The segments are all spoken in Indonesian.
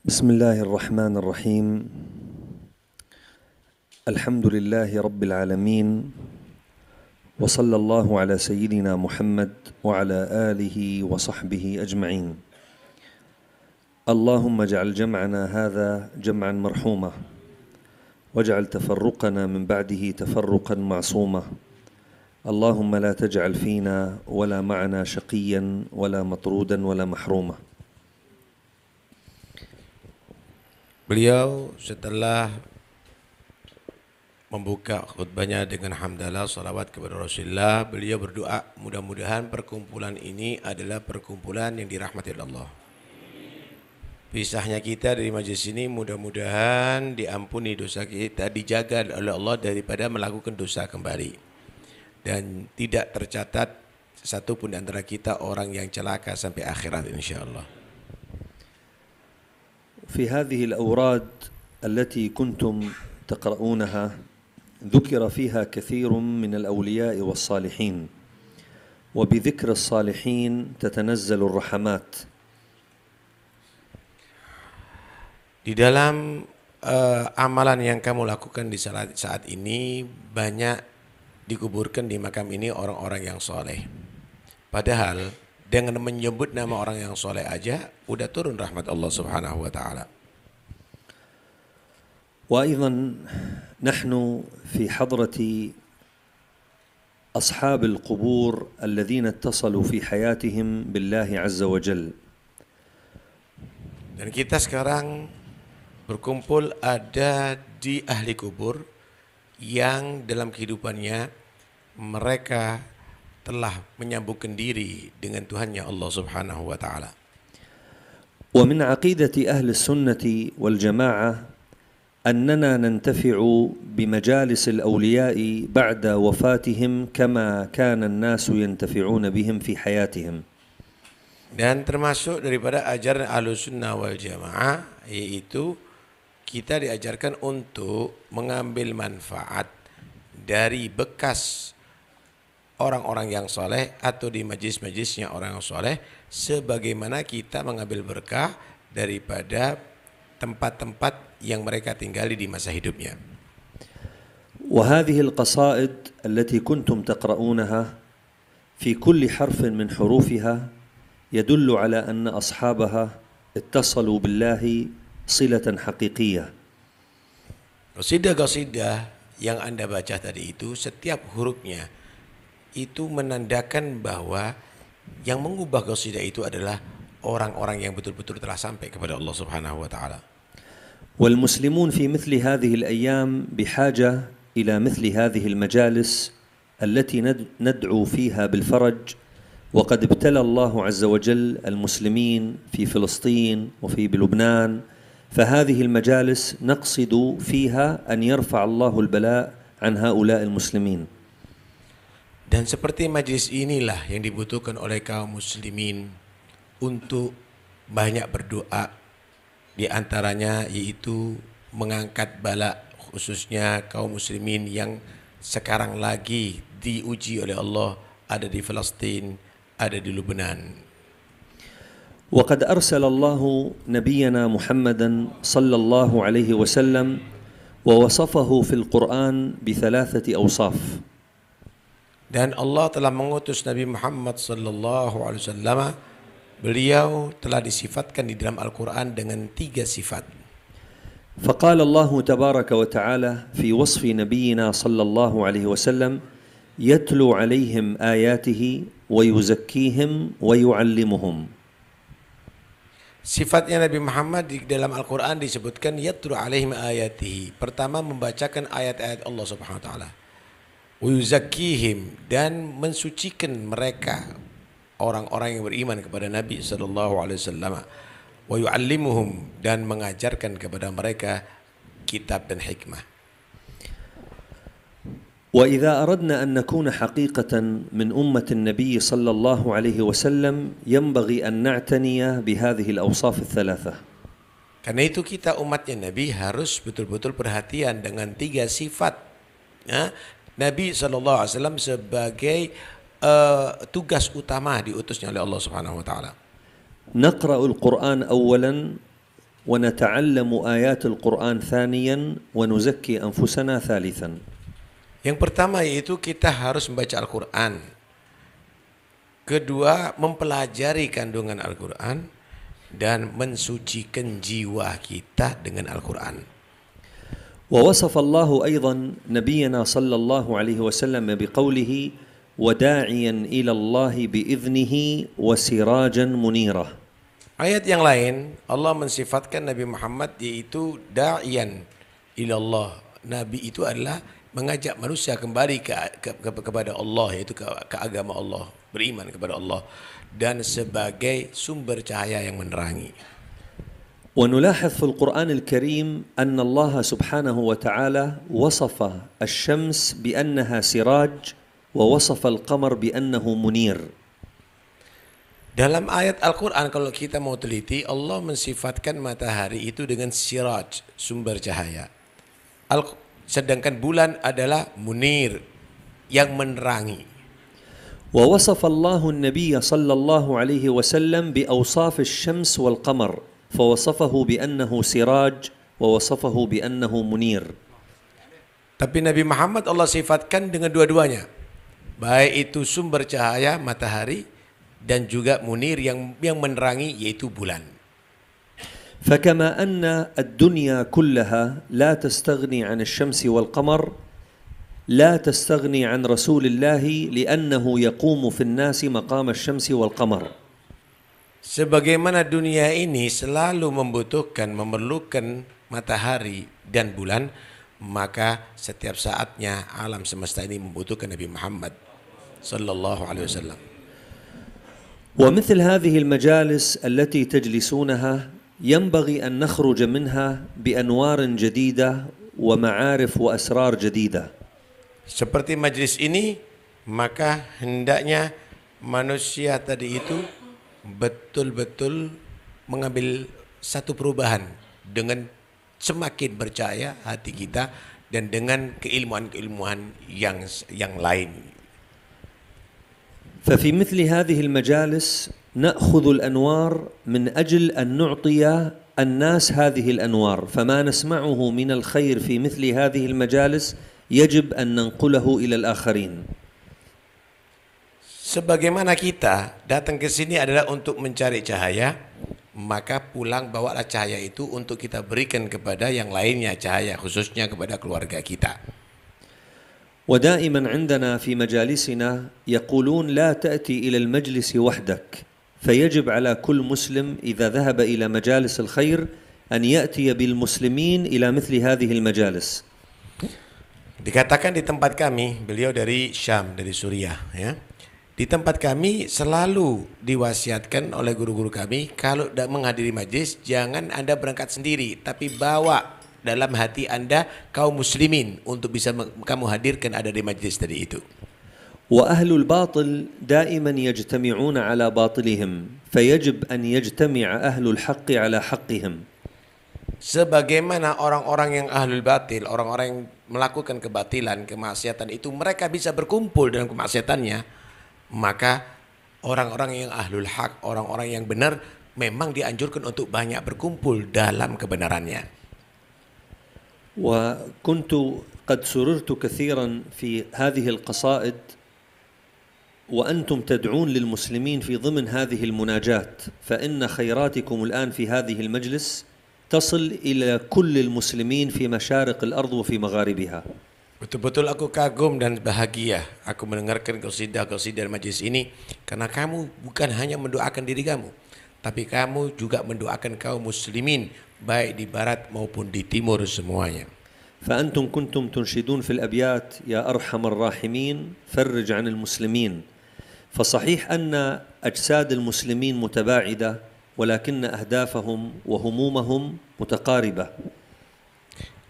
بسم الله الرحمن الرحيم. الحمد لله رب العالمين، وصلى الله على سيدنا محمد وعلى آله وصحبه أجمعين. اللهم اجعل جمعنا هذا جمعا مرحوما، واجعل تفرقنا من بعده تفرقا معصوما. اللهم لا تجعل فينا ولا معنا شقيا ولا مطرودا ولا محروما. Beliau setelah membuka khutbahnya dengan hamdalah salawat kepada Rasulullah, beliau berdoa mudah-mudahan perkumpulan ini adalah perkumpulan yang dirahmati Allah. Pisahnya kita dari majelis ini mudah-mudahan diampuni dosa kita, dijaga oleh Allah daripada melakukan dosa kembali. Dan tidak tercatat satupun di antara kita orang yang celaka sampai akhirat insyaallah. في هذه الأوراد التي كنتم تقرؤونها ذكر فيها كثير من الأولياء والصالحين، وبذكر الصالحين تتنزل الرحمات. Di dalam amalan yang kamu lakukan di saat ini banyak dikuburkan di makam ini orang-orang yang soleh. Padahal dengan menyebut nama orang yang soleh aja udah turun rahmat Allah Subhanahu wa taala. وأيضا نحن في حضرة أصحاب القبور الذين اتصلوا في حياتهم بالله عز وجل. Dan kita sekarang berkumpul ada di ahli kubur yang dalam kehidupannya mereka telah menyambungkan diri dengan Tuhannya Allah Subhanahu wa taala. ومن عقيدة أهل السنة والجماعة أننا ننتفع بمجالس الأولياء بعد وفاتهم كما كان الناس ينتفعون بهم في حياتهم. Dan termasuk daripada ajaran Ahlussunnah wal Jamaah yaitu kita diajarkan untuk mengambil manfaat dari bekas orang-orang yang soleh atau di majlis-majlisnya orang yang soleh sebagaimana kita mengambil berkah daripada tempat-tempat yang mereka tinggali di masa hidupnya. وهذه القصائد التي كنتم تقرؤونها في كل حرف من حروفها يدل على أن أصحابها اتصلوا بالله صلة حقيقية. Qasidah-qasidah yang Anda baca tadi itu setiap hurufnya itu menandakan bahwa yang mengubah qasidah itu adalah orang-orang yang betul-betul telah sampai kepada Allah Subhanahu wa taala. والمسلمون في مثل هذه الأيام بحاجة إلى مثل هذه المجالس التي ندعو فيها بالفرج، وقد ابتلى الله عز وجل المسلمين في فلسطين وفي لبنان، فهذه المجالس نقصد فيها أن يرفع الله البلاء عن هؤلاء المسلمين. Dan seperti majlis inilah yang dibutuhkan oleh kaum muslimin untuk banyak berdoa, di antaranya yaitu mengangkat bala khususnya kaum muslimin yang sekarang lagi diuji oleh Allah, ada di Palestina, ada di Lebanon. وقد أرسل الله نبينا محمدا صلى الله عليه وسلم ووصفه في القرآن بثلاثة أوصاف. Dan Allah telah mengutus Nabi Muhammad sallallahu alaihi wasallam. Beliau telah disifatkan di dalam Al-Quran dengan 3 sifat. فقال الله تبارك وتعالى في وصف نبينا صلى الله عليه وسلم يتلو عليهم آياته ويزكيهم ويعلمهم. Sifatnya Nabi Muhammad di dalam Al-Quran disebutkan yatlu alaihim ayatihi. Pertama membacakan ayat-ayat Allah Subhanahu wa taala. Wa yuzakkihim, dan mensucikan mereka orang-orang yang beriman kepada Nabi sallallahu alaihi wasallam. Wa yuallimuhum, dan mengajarkan kepada mereka kitab dan hikmah. وإذا أردنا أن نكون حقيقة من أمة النبي صلى الله عليه وسلم ينبغي أن نعتني بهذه الأوصاف الثلاثة. Karena itu kita umatnya Nabi harus betul-betul perhatian dengan 3 sifat. Ya, Nabi sallallahu alaihi wasallam sebagai tugas utama diutusnya oleh Allah Subhanahu wa taala. نقرأ القرآن أولا ونتعلم آيات القرآن ثانيا ونزكي أنفسنا ثالثا. Yang pertama yaitu kita harus membaca Al-Quran. Kedua, mempelajari kandungan Al-Quran dan mensucikan jiwa kita dengan Al-Quran. ووصف الله أيضا نبينا صلى الله عليه وسلم بقوله وداعيا إلى الله بإذنه وسراجا منيرا. Ayat yang lain Allah mensifatkan Nabi Muhammad yaitu da'iyan ilallah. Nabi itu adalah mengajak manusia kembali kepada Allah, yaitu ke agama Allah, beriman kepada Allah, dan sebagai sumber cahaya yang menerangi. ونلاحظ في القرآن الكريم أن الله سبحانه وتعالى وصف الشمس بأنها سراج ووصف القمر بأنه منير. Dalam ayat Al-Quran kalau kita mau teliti, Allah mensifatkan matahari itu dengan siraj, sumber cahaya. Sedangkan bulan adalah munir, yang menerangi. ووصف الله النبي صلى الله عليه وسلم بأوصاف الشمس والقمر فوصفه بأنه سراج ووصفه بأنه منير. Tapi Nabi Muhammad Allah sifatkan dengan dua-duanya. Baik itu sumber cahaya matahari dan juga munir yang menerangi yaitu bulan. فكما أن الدنيا كلها لا تستغني عن الشمس والقمر لا تستغني عن رسول الله لأنه يقوم في الناس مقام الشمس والقمر. Sebagaimana dunia ini selalu memerlukan matahari dan bulan, maka setiap saatnya alam semesta ini membutuhkan Nabi Muhammad sallallahu alaihi wasallam. ومثل هذه المجالس التي تجلسونها ينبغي أن نخرج منها بأنوار جديدة ومعارف وأسرار جديدة. Seperti majlis ini, maka hendaknya manusia tadi itu betul-betul mengambil satu perubahan dengan semakin percaya hati kita dan dengan keilmuan-keilmuan yang lain. ففي مثل هذه المجالس نأخذ الأنوار من أجل أن نعطي الناس هذه الأنوار، فما نسمعه من الخير في مثل هذه المجالس يجب أن ننقله إلى الآخرين. Sebagaimana kita datang ke sini adalah untuk mencari cahaya, maka pulang bawalah cahaya itu untuk kita berikan kepada yang lainnya cahaya, khususnya kepada keluarga kita. ودائما عندنا في مجالسنا يقولون لا تأتي إلى المجلس وحدك، فيجب على كل مسلم إذا ذهب إلى مجالس الخير أن يأتي بالمسلمين إلى مثل هذه المجالس. Dikatakan di tempat kami, beliau dari Syam, dari Suriah, ya. Di tempat kami selalu diwasiatkan oleh guru-guru kami, kalau menghadiri majlis jangan Anda berangkat sendiri, tapi bawa dalam hati Anda kaum muslimin untuk bisa kamu hadirkan ada di majlis tadi itu. وأهل الباطل دائما يجتمعون على باطلهم فيجب أن يجتمع أهل الحق على حقهم. Sebagaimana orang-orang yang ahlul batil, orang-orang yang melakukan kebatilan, kemaksiatan itu mereka bisa berkumpul dalam kemaksiatannya, maka orang-orang yang ahlul haq, orang-orang yang benar memang dianjurkan untuk banyak berkumpul dalam kebenarannya. وكنت قد سررت كثيرا في هذه القصائد وأنتم تدعون للمسلمين في ضمن هذه المناجات، فإن خيراتكم الآن في هذه المجلس تصل إلى كل المسلمين في مشارق الأرض وفي مغاربها. Betul-betul aku kagum dan bahagia aku mendengarkan qasidah-qasidah majlis ini, karena kamu bukan hanya mendoakan diri kamu, tapi kamu juga mendoakan kaum muslimin baik di barat maupun di timur semuanya. فأنتم كنتم تنشدون في الأبيات يا أرحم الراحمين فرج عن المسلمين. فصحيح أن أجساد المسلمين متباعدة ولكن أهدافهم وهمومهم متقاربة.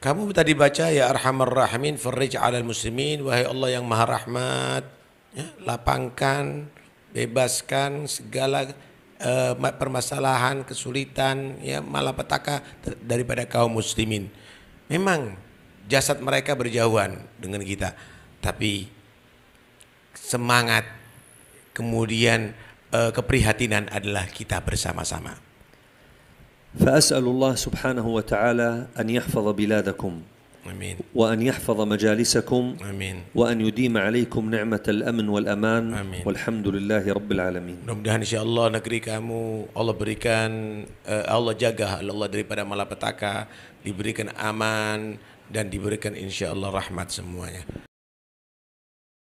Kamu tadi baca ya arhamar rahimin farij 'alal muslimin, wahai Allah yang Maha Rahmat, ya, lapangkan, bebaskan segala permasalahan, kesulitan, ya, malapetaka daripada kaum muslimin. Memang jasad mereka berjauhan dengan kita, tapi semangat kemudian keprihatinan adalah kita bersama-sama. فأسأل الله سبحانه وتعالى أن يحفظ بلادكم Amin. وأن يحفظ مجالسكم Amin. وأن يديم عليكم نعمة الأمن والأمان Amin. والحمد لله رب العالمين. Mudah-mudahan insya-Allah negeri kamu Allah berikan Allah jaga Allah daripada malapetaka, diberikan aman dan diberikan insya-Allah rahmat semuanya.